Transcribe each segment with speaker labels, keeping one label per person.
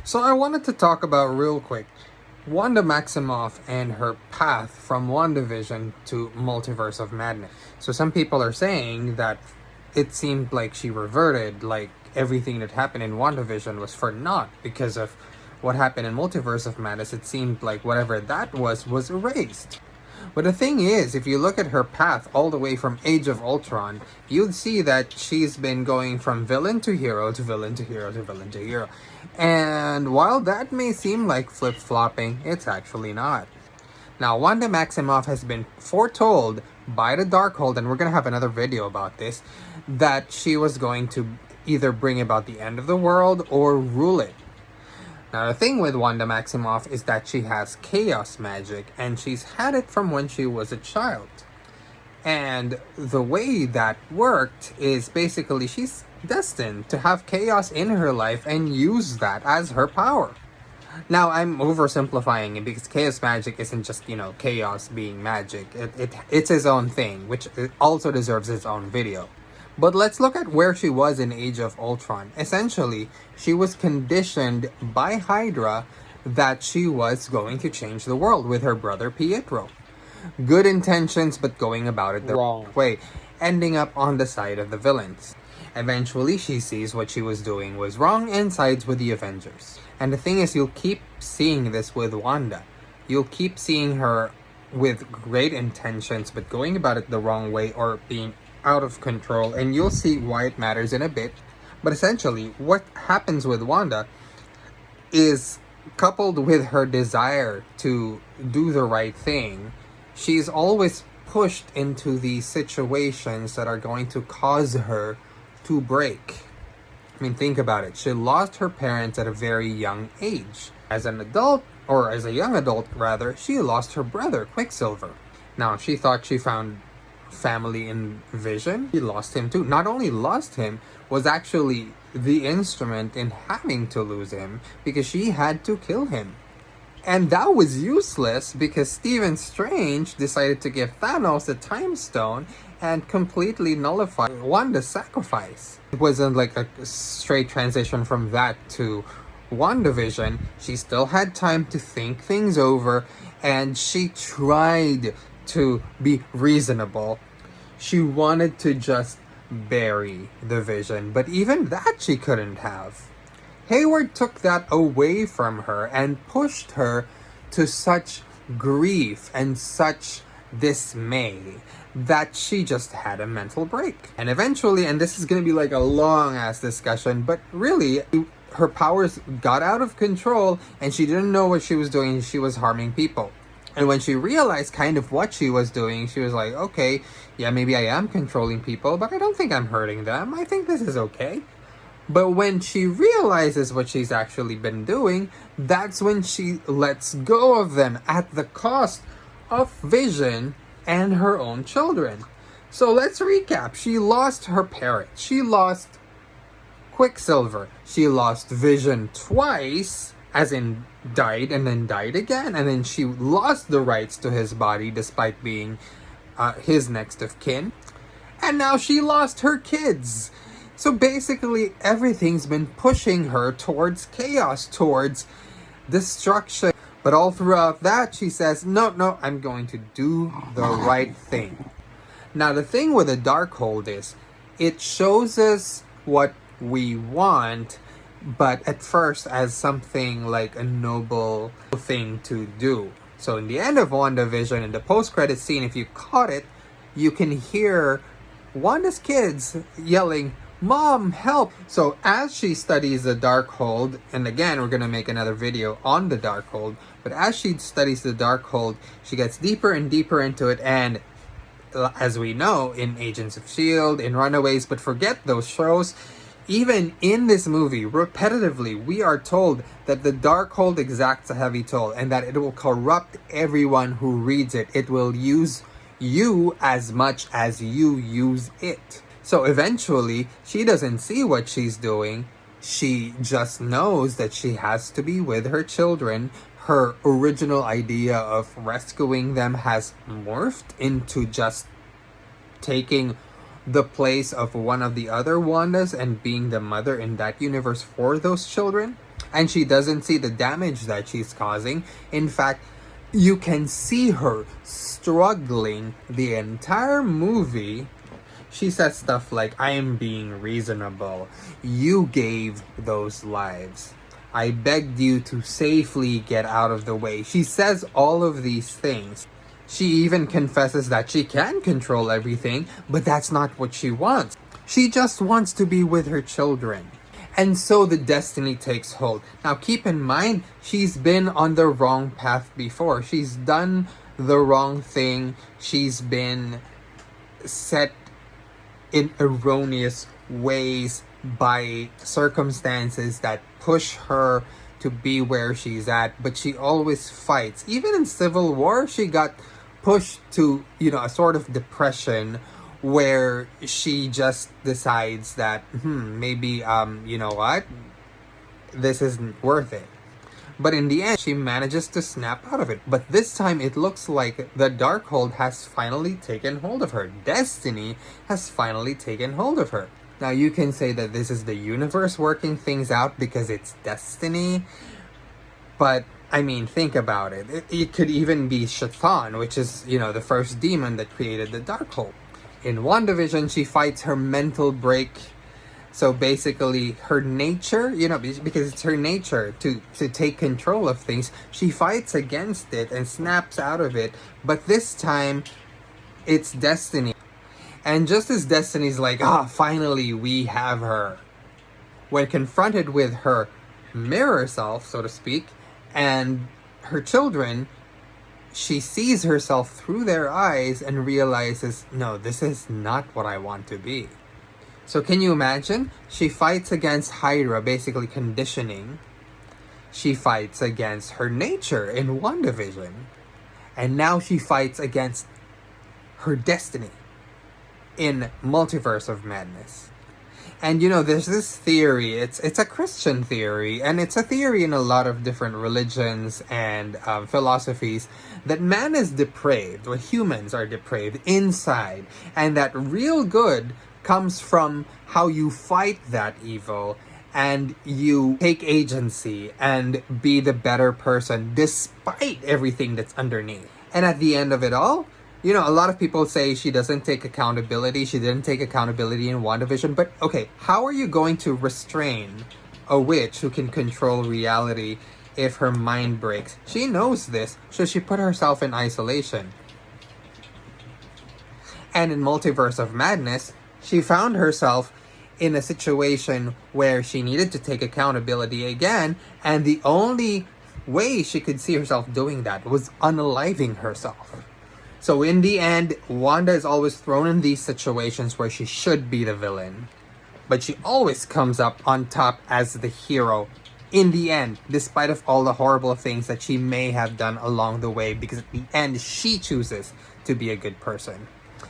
Speaker 1: So I wanted to talk about real quick Wanda Maximoff and her path from WandaVision to Multiverse of Madness. So some people are saying that it seemed like she reverted, like everything that happened in WandaVision was for naught because of what happened in Multiverse of Madness. It seemed like whatever that was erased. But the thing is, if you look at her path all the way from Age of Ultron, you'd see that she's been going from villain to hero to villain to hero to villain to hero. And while that may seem like flip-flopping, it's actually not. Now, Wanda Maximoff has been foretold by the Darkhold, and we're going to have another video about this, that she was going to either bring about the end of the world or rule it. Now, the thing with Wanda Maximoff is that she has chaos magic, and she's had it from when she was a child. And the way that worked is basically she's destined to have chaos in her life and use that as her power. Now, I'm oversimplifying it because chaos magic isn't just, chaos being magic. It's its own thing, which also deserves its own video. But let's look at where she was in Age of Ultron. Essentially, she was conditioned by Hydra that she was going to change the world with her brother Pietro. Good intentions, but going about it the wrong way, ending up on the side of the villains. Eventually, she sees what she was doing was wrong and sides with the Avengers. And the thing is, you'll keep seeing this with Wanda. You'll keep seeing her with great intentions, but going about it the wrong way or being out of control, and you'll see why it matters in a bit. But essentially, what happens with Wanda is coupled with her desire to do the right thing, she's always pushed into these situations that are going to cause her to break. I mean, think about it. She lost her parents at a very young age. As an adult, or as a young adult rather, she lost her brother, Quicksilver. Now, she thought she found family in Vision. She lost him too. Not only lost him, was actually the instrument in having to lose him because she had to kill him. And that was useless because Stephen Strange decided to give Thanos the Time Stone and completely nullify Wanda's sacrifice. It wasn't like a straight transition from that to WandaVision. She still had time to think things over, and she tried to be reasonable. She wanted to just bury the Vision, but even that she couldn't have. Hayward took that away from her and pushed her to such grief and such dismay that she just had a mental break. And eventually, and this is going to be like a long ass discussion, but really her powers got out of control and she didn't know what she was doing. She was harming people. And when she realized kind of what she was doing, she was like, okay, yeah, maybe I am controlling people, but I don't think I'm hurting them. I think this is okay. But when she realizes what she's actually been doing, that's when she lets go of them at the cost of Vision and her own children. So let's recap. She lost her parents. She lost Quicksilver. She lost Vision twice, as in died and then died again, and then she lost the rights to his body despite being his next of kin, and now she lost her kids. So basically everything's been pushing her towards chaos, towards destruction. But all throughout that she says, no, I'm going to do the right thing. Now the thing with the Darkhold is it shows us what we want, but at first as something like a noble thing to do. So in the end of WandaVision, in the post-credit scene, if you caught it, you can hear Wanda's kids yelling, "Mom, help!" So as she studies the Darkhold, and again, we're going to make another video on the Darkhold, but as she studies the Darkhold, she gets deeper and deeper into it, and as we know, in Agents of S.H.I.E.L.D., in Runaways, but forget those shows, even in this movie, repetitively, we are told that the Darkhold exacts a heavy toll and that it will corrupt everyone who reads it. It will use you as much as you use it. So eventually, she doesn't see what she's doing. She just knows that she has to be with her children. Her original idea of rescuing them has morphed into just taking the place of one of the other Wandas and being the mother in that universe for those children. And she doesn't see the damage that she's causing. In fact, you can see her struggling the entire movie. She says stuff like, I am being reasonable. You gave those lives. I begged you to safely get out of the way. She says all of these things. She even confesses that she can control everything, but that's not what she wants. She just wants to be with her children. And so the destiny takes hold. Now keep in mind, she's been on the wrong path before. She's done the wrong thing. She's been set in erroneous ways by circumstances that push her to be where she's at. But she always fights. Even in Civil War, she got pushed to, a sort of depression where she just decides that, maybe, you know what? This isn't worth it. But in the end, she manages to snap out of it. But this time, it looks like the Darkhold has finally taken hold of her. Destiny has finally taken hold of her. Now, you can say that this is the universe working things out because it's destiny. But, I mean, think about it. It could even be Shaitan, which is, the first demon that created the Darkhold. In WandaVision, she fights her mental break. So basically, her nature, because it's her nature to take control of things, she fights against it and snaps out of it. But this time, it's Destiny. And just as Destiny's like, finally we have her. When confronted with her mirror self, so to speak, and her children, she sees herself through their eyes and realizes, no, this is not what I want to be. So can you imagine? She fights against Hydra, basically conditioning. She fights against her nature in WandaVision. And now she fights against her destiny in Multiverse of Madness. And there's this theory, it's a Christian theory, and it's a theory in a lot of different religions and philosophies, that man is depraved, or humans are depraved inside, and that real good comes from how you fight that evil, and you take agency and be the better person despite everything that's underneath. And at the end of it all, a lot of people say she doesn't take accountability. She didn't take accountability in WandaVision. But, okay, how are you going to restrain a witch who can control reality if her mind breaks? She knows this, so she put herself in isolation. And in Multiverse of Madness, she found herself in a situation where she needed to take accountability again, and the only way she could see herself doing that was unaliving herself. So in the end, Wanda is always thrown in these situations where she should be the villain. But she always comes up on top as the hero in the end, despite of all the horrible things that she may have done along the way, because at the end, she chooses to be a good person.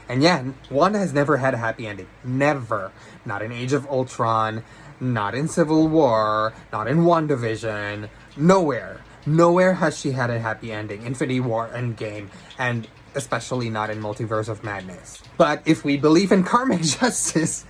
Speaker 1: And yeah, Wanda has never had a happy ending. Never. Not in Age of Ultron, not in Civil War, not in WandaVision. Nowhere. Nowhere has she had a happy ending. Infinity War, Endgame, and especially not in Multiverse of Madness. But if we believe in karmic justice,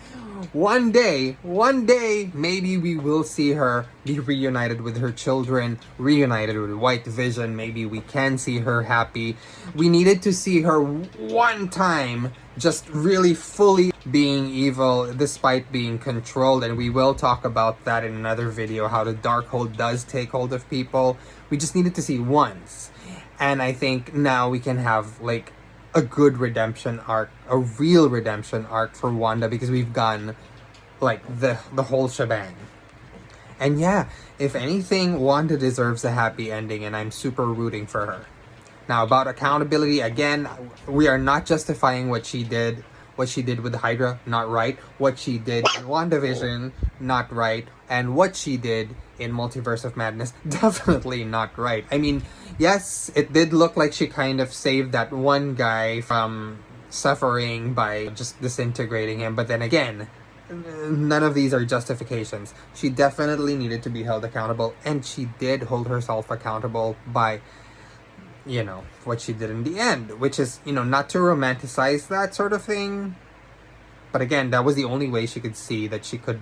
Speaker 1: one day, maybe we will see her be reunited with her children, reunited with White Vision. Maybe we can see her happy. We needed to see her one time just really fully being evil despite being controlled, and we will talk about that in another video, how the Darkhold does take hold of people. We just needed to see once. And I think now we can have a good redemption arc, a real redemption arc for Wanda, because we've gone the whole shebang. And yeah, if anything, Wanda deserves a happy ending, and I'm super rooting for her. Now about accountability, again, we are not justifying what she did with Hydra, not right. What she did in WandaVision, not right. And what she did in Multiverse of Madness, definitely not right. I mean, yes, it did look like she kind of saved that one guy from suffering by just disintegrating him. But then again, none of these are justifications. She definitely needed to be held accountable. And she did hold herself accountable by, what she did in the end. Which is, not to romanticize that sort of thing. But again, that was the only way she could see that she could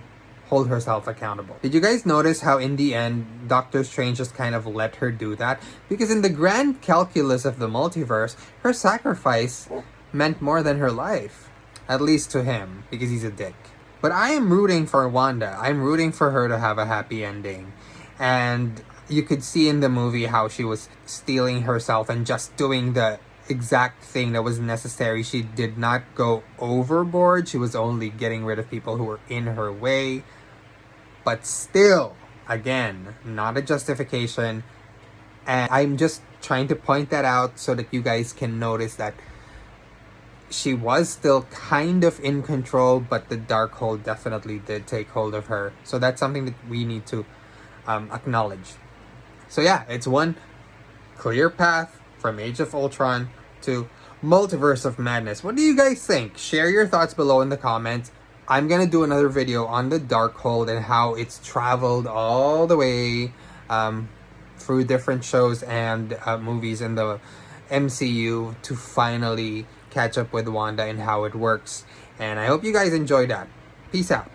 Speaker 1: hold herself accountable. Did you guys notice how in the end, Doctor Strange just kind of let her do that? Because in the grand calculus of the multiverse, her sacrifice meant more than her life. At least to him, because he's a dick. But I am rooting for Wanda. I'm rooting for her to have a happy ending. And you could see in the movie how she was steeling herself and just doing the exact thing that was necessary. She did not go overboard. She was only getting rid of people who were in her way. But still, again, not a justification. And I'm just trying to point that out so that you guys can notice that she was still kind of in control, but the Darkhold definitely did take hold of her. So that's something that we need to acknowledge. So yeah, it's one clear path from Age of Ultron to Multiverse of Madness. What do you guys think? Share your thoughts below in the comments. I'm gonna do another video on the Darkhold and how it's traveled all the way through different shows and movies in the MCU to finally catch up with Wanda and how it works. And I hope you guys enjoyed that. Peace out.